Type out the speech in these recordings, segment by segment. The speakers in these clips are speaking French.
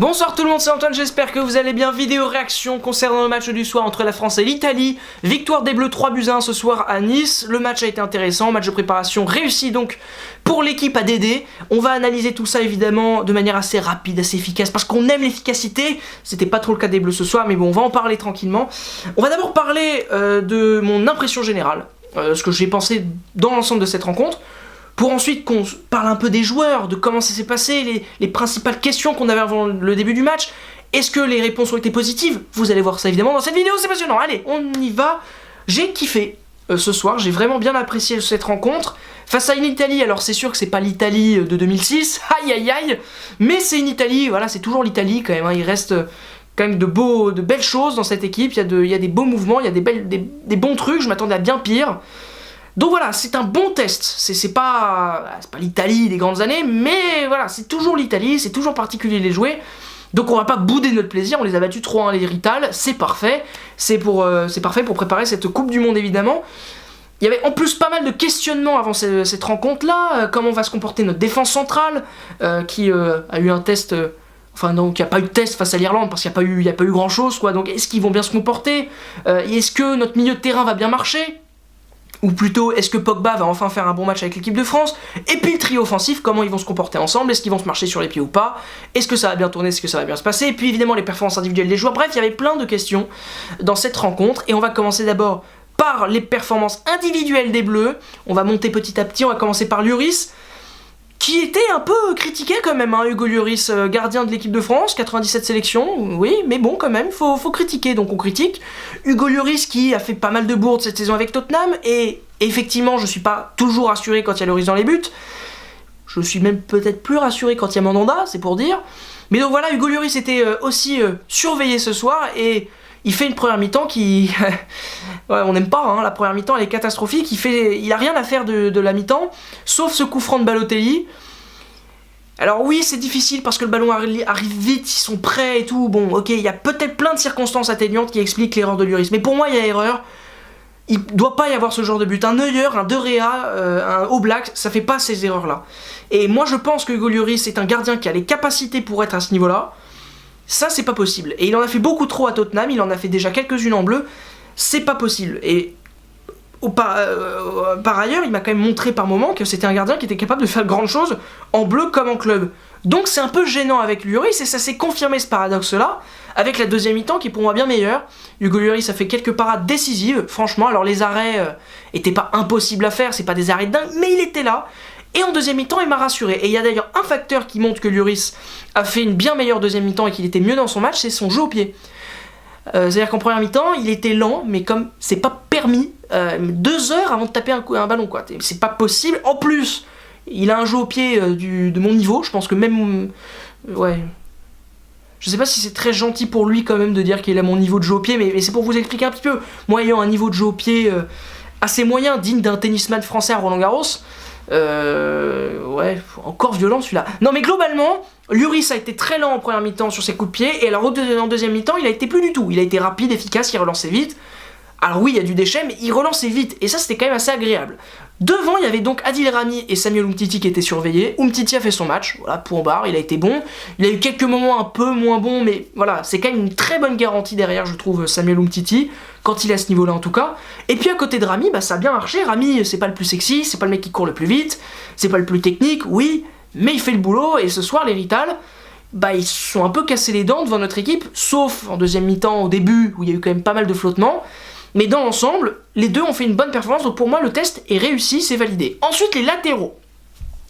Bonsoir tout le monde, c'est Antoine, j'espère que vous allez bien. Vidéo réaction concernant le match du soir entre la France et l'Italie. Victoire des Bleus 3-1 ce soir à Nice. Le match a été intéressant, match de préparation réussi donc pour l'équipe ADD. On va analyser tout ça évidemment de manière assez rapide, assez efficace, parce qu'on aime l'efficacité. C'était pas trop le cas des Bleus ce soir, mais bon, on va en parler tranquillement. On va d'abord parler de mon impression générale, ce que j'ai pensé dans l'ensemble de cette rencontre. Pour ensuite qu'on parle un peu des joueurs, de comment ça s'est passé, les principales questions qu'on avait avant le début du match. Est-ce que les réponses ont été positives? Vous allez voir ça évidemment dans cette vidéo, c'est passionnant. Allez, on y va. J'ai kiffé ce soir, j'ai vraiment bien apprécié cette rencontre. Face à une Italie, alors c'est sûr que c'est pas l'Italie de 2006, aïe aïe aïe, mais c'est une Italie, voilà, c'est toujours l'Italie quand même, hein. Il reste quand même de belles choses dans cette équipe, il y a des beaux mouvements, il y a des bons trucs, je m'attendais à bien pire. Donc voilà, c'est un bon test, c'est pas l'Italie des grandes années, mais voilà, c'est toujours l'Italie, c'est toujours particulier de les jouer. Donc on va pas bouder notre plaisir, on les a battus 3-1 les Rital, c'est parfait, c'est parfait pour préparer cette Coupe du Monde évidemment. Il y avait en plus pas mal de questionnements avant cette rencontre-là, comment va se comporter notre défense centrale, qui a eu un test... Enfin donc il n'y a pas eu de test face à l'Irlande parce qu'il n'y a pas eu grand chose quoi, donc est-ce qu'ils vont bien se comporter, est-ce que notre milieu de terrain va bien marcher? Ou plutôt, est-ce que Pogba va enfin faire un bon match avec l'équipe de France? Et puis le trio offensif, comment ils vont se comporter ensemble? Est-ce qu'ils vont se marcher sur les pieds ou pas? Est-ce que ça va bien tourner? Est-ce que ça va bien se passer? Et puis évidemment les performances individuelles des joueurs. Bref, il y avait plein de questions dans cette rencontre. Et on va commencer d'abord par les performances individuelles des Bleus. On va monter petit à petit, on va commencer par Lloris, qui était un peu critiqué quand même, hein, Hugo Lloris, gardien de l'équipe de France, 97 sélections, oui, mais bon quand même, faut critiquer, donc on critique. Hugo Lloris qui a fait pas mal de bourdes cette saison avec Tottenham, et effectivement je suis pas toujours rassuré quand il y a Lloris dans les buts, je suis même peut-être plus rassuré quand il y a Mandanda, c'est pour dire. Mais donc voilà, Hugo Lloris était aussi surveillé ce soir, et il fait une première mi-temps qui... ouais, on n'aime pas, hein, la première mi-temps elle est catastrophique, il a rien à faire de la mi-temps, sauf ce coup franc de Balotelli. Alors oui, c'est difficile parce que le ballon arrive vite, ils sont prêts et tout, bon ok, il y a peut-être plein de circonstances atténuantes qui expliquent l'erreur de Lloris, mais pour moi il y a erreur, il doit pas y avoir ce genre de but, un Neuer, un De Gea, un Oblak, ça fait pas ces erreurs-là. Et moi je pense que Hugo Lloris est un gardien qui a les capacités pour être à ce niveau-là. Ça, c'est pas possible. Et il en a fait beaucoup trop à Tottenham, il en a fait déjà quelques-unes en bleu. C'est pas possible. Et par ailleurs, il m'a quand même montré par moments que c'était un gardien qui était capable de faire de grandes choses en bleu comme en club. Donc c'est un peu gênant avec Lloris, et ça s'est confirmé ce paradoxe-là, avec la deuxième mi-temps qui est pour moi bien meilleure. Hugo Lloris a fait quelques parades décisives, franchement. Alors les arrêts étaient pas impossibles à faire, c'est pas des arrêts de dingue, mais il était là. Et en deuxième mi-temps, il m'a rassuré. Et il y a d'ailleurs un facteur qui montre que Lloris a fait une bien meilleure deuxième mi-temps et qu'il était mieux dans son match, c'est son jeu au pied. C'est-à-dire qu'en première mi-temps, il était lent, mais comme c'est pas permis, 2 heures avant de taper un ballon, quoi. C'est pas possible. En plus, il a un jeu au pied de mon niveau. Je pense que même... ouais... Je sais pas si c'est très gentil pour lui quand même de dire qu'il a mon niveau de jeu au pied, mais c'est pour vous expliquer un petit peu. Moi, ayant un niveau de jeu au pied assez moyen, digne d'un tennisman français à Roland-Garros... ouais, encore violent celui-là. Non mais globalement, Lloris a été très lent en première mi-temps sur ses coups de pied, et alors en deuxième mi-temps, il a été plus du tout. Il a été rapide, efficace, il relançait vite. Alors oui, il y a du déchet, mais il relançait vite, et ça c'était quand même assez agréable. Devant, il y avait donc Adil Rami et Samuel Umtiti qui étaient surveillés. Umtiti a fait son match, voilà, point barre, il a été bon. Il a eu quelques moments un peu moins bons, mais voilà, c'est quand même une très bonne garantie derrière, je trouve, Samuel Umtiti, quand il est à ce niveau-là en tout cas. Et puis à côté de Rami, bah ça a bien marché. Rami, c'est pas le plus sexy, c'est pas le mec qui court le plus vite, c'est pas le plus technique, oui, mais il fait le boulot, et ce soir, les Rital, bah ils se sont un peu cassés les dents devant notre équipe, sauf en deuxième mi-temps, au début, où il y a eu quand même pas mal de flottements. Mais dans l'ensemble, les deux ont fait une bonne performance, donc pour moi le test est réussi, c'est validé. Ensuite les latéraux.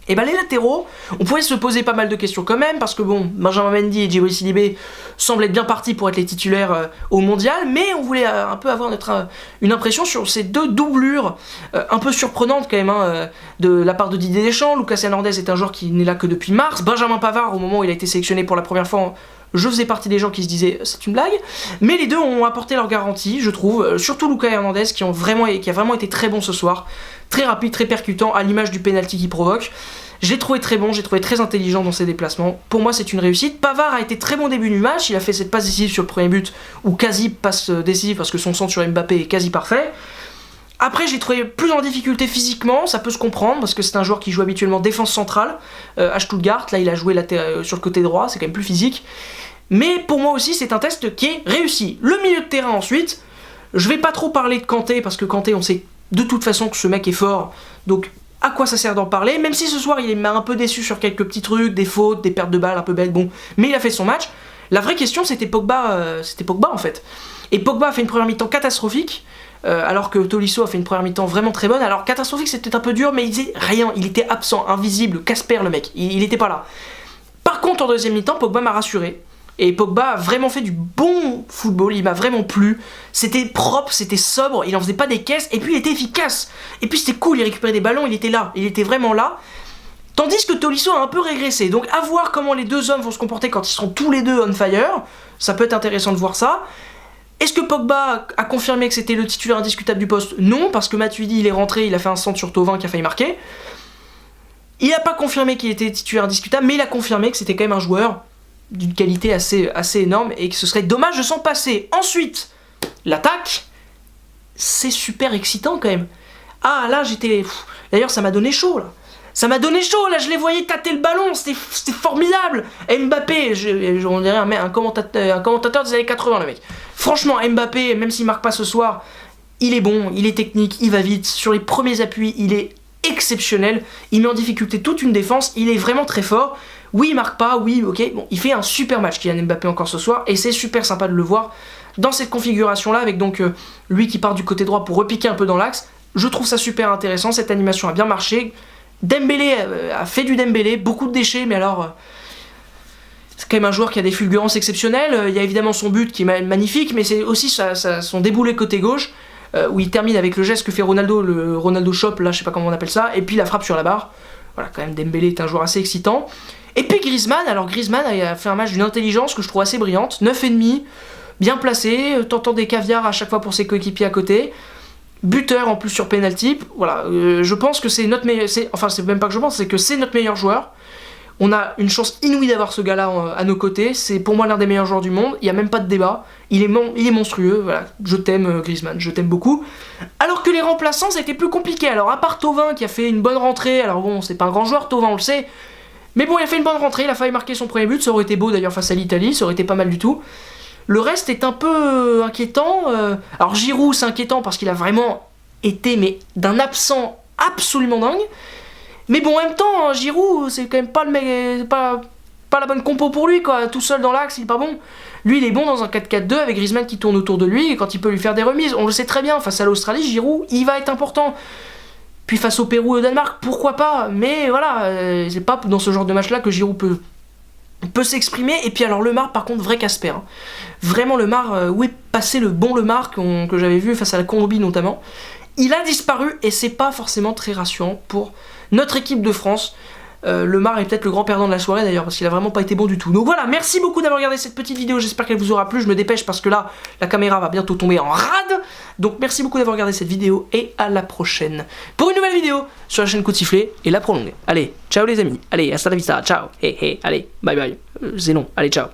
Et ben les latéraux, on pouvait se poser pas mal de questions quand même, parce que bon, Benjamin Mendy et Djibril Sidibé semblent être bien partis pour être les titulaires au mondial, mais on voulait un peu avoir une impression sur ces deux doublures un peu surprenantes quand même, hein, de la part de Didier Deschamps. Lucas Hernandez est un joueur qui n'est là que depuis mars. Benjamin Pavard, au moment où il a été sélectionné pour la première fois, je faisais partie des gens qui se disaient c'est une blague, mais les deux ont apporté leur garantie, je trouve, surtout Lucas Hernandez qui a vraiment été très bon ce soir, très rapide, très percutant, à l'image du penalty qu'il provoque. J'ai trouvé très bon, j'ai trouvé très intelligent dans ses déplacements. Pour moi, c'est une réussite. Pavard a été très bon début du match, il a fait cette passe décisive sur le premier but, ou quasi passe décisive parce que son centre sur Mbappé est quasi parfait. Après, j'ai trouvé plus en difficulté physiquement, ça peut se comprendre, parce que c'est un joueur qui joue habituellement défense centrale à Stuttgart. Là, il a joué sur le côté droit, c'est quand même plus physique. Mais pour moi aussi, c'est un test qui est réussi. Le milieu de terrain ensuite, je vais pas trop parler de Kanté, parce que Kanté, on sait de toute façon que ce mec est fort, donc à quoi ça sert d'en parler, même si ce soir il m'a un peu déçu sur quelques petits trucs, des fautes, des pertes de balles un peu bêtes, bon, mais il a fait son match. La vraie question c'était Pogba en fait. Et Pogba a fait une première mi-temps catastrophique, alors que Tolisso a fait une première mi-temps vraiment très bonne. Alors catastrophique c'était un peu dur, mais il faisait rien, il était absent, invisible, Casper le mec, il était pas là. Par contre en deuxième mi-temps, Pogba m'a rassuré. Et Pogba a vraiment fait du bon football, il m'a vraiment plu. C'était propre, c'était sobre, il en faisait pas des caisses, et puis il était efficace. Et puis c'était cool, il récupérait des ballons, il était là, il était vraiment là. Tandis que Tolisso a un peu régressé. Donc à voir comment les deux hommes vont se comporter quand ils seront tous les deux on fire. Ça peut être intéressant de voir ça. Est-ce que Pogba a confirmé que c'était le titulaire indiscutable du poste? Non, parce que Matuidi il est rentré, il a fait un centre sur Thauvin qui a failli marquer. Il n'a pas confirmé qu'il était titulaire indiscutable, mais il a confirmé que c'était quand même un joueur d'une qualité assez énorme et que ce serait dommage de s'en passer. Ensuite, l'attaque, c'est super excitant quand même. Ah là j'étais... D'ailleurs ça m'a donné chaud là. Ça m'a donné chaud là, je les voyais tâter le ballon, c'était formidable. Mbappé, on dirait un commentateur des années 80 le mec. Franchement Mbappé, même s'il marque pas ce soir, il est bon, il est technique, il va vite. Sur les premiers appuis, il est exceptionnel. Il met en difficulté toute une défense, il est vraiment très fort. Oui, il marque pas, oui, ok, bon, il fait un super match Kylian Mbappé encore ce soir, et c'est super sympa de le voir dans cette configuration-là, avec donc lui qui part du côté droit pour repiquer un peu dans l'axe. Je trouve ça super intéressant, cette animation a bien marché. Dembélé a fait du Dembélé, beaucoup de déchets, mais alors... c'est quand même un joueur qui a des fulgurances exceptionnelles. Il y a évidemment son but qui est magnifique, mais c'est aussi son déboulé côté gauche, où il termine avec le geste que fait Ronaldo, le Ronaldo Shop, là je sais pas comment on appelle ça, et puis la frappe sur la barre. Voilà, quand même Dembélé est un joueur assez excitant. Et puis Griezmann, alors Griezmann a fait un match d'une intelligence que je trouve assez brillante, 9,5, bien placé, tentant des caviars à chaque fois pour ses coéquipiers à côté, buteur en plus sur penalty. Voilà, je pense que c'est notre meilleur, enfin c'est même pas que je pense, c'est que c'est notre meilleur joueur. On a une chance inouïe d'avoir ce gars-là à nos côtés, c'est pour moi l'un des meilleurs joueurs du monde, il n'y a même pas de débat, il est monstrueux, voilà, je t'aime Griezmann, je t'aime beaucoup. Alors que les remplaçants c'était plus compliqué, alors à part Thauvin qui a fait une bonne rentrée, alors bon c'est pas un grand joueur Thauvin on le sait, mais bon il a fait une bonne rentrée, il a failli marquer son premier but, ça aurait été beau d'ailleurs face à l'Italie, ça aurait été pas mal du tout. Le reste est un peu inquiétant, alors Giroud c'est inquiétant parce qu'il a vraiment été mais d'un absent absolument dingue. Mais bon, en même temps, Giroud, c'est quand même pas le mec, pas la bonne compo pour lui, quoi. Tout seul dans l'axe, il est pas bon. Lui, il est bon dans un 4-4-2 avec Griezmann qui tourne autour de lui et quand il peut lui faire des remises. On le sait très bien, face à l'Australie, Giroud, il va être important. Puis face au Pérou et au Danemark, pourquoi pas. Mais voilà, c'est pas dans ce genre de match-là que Giroud peut s'exprimer. Et puis alors Lemar, par contre, vrai Casper. Hein. Vraiment Lemar, où est passé le bon Lemar que j'avais vu face à la Colombie notamment. Il a disparu et c'est pas forcément très rassurant pour notre équipe de France. Lemar est peut-être le grand perdant de la soirée d'ailleurs parce qu'il a vraiment pas été bon du tout. Donc voilà, merci beaucoup d'avoir regardé cette petite vidéo, j'espère qu'elle vous aura plu. Je me dépêche parce que là, la caméra va bientôt tomber en rade. Donc merci beaucoup d'avoir regardé cette vidéo et à la prochaine pour une nouvelle vidéo sur la chaîne Coup de Sifflet et la prolongue. Allez, ciao les amis, allez, hasta la vista, ciao, allez, bye bye, c'est long, allez, ciao.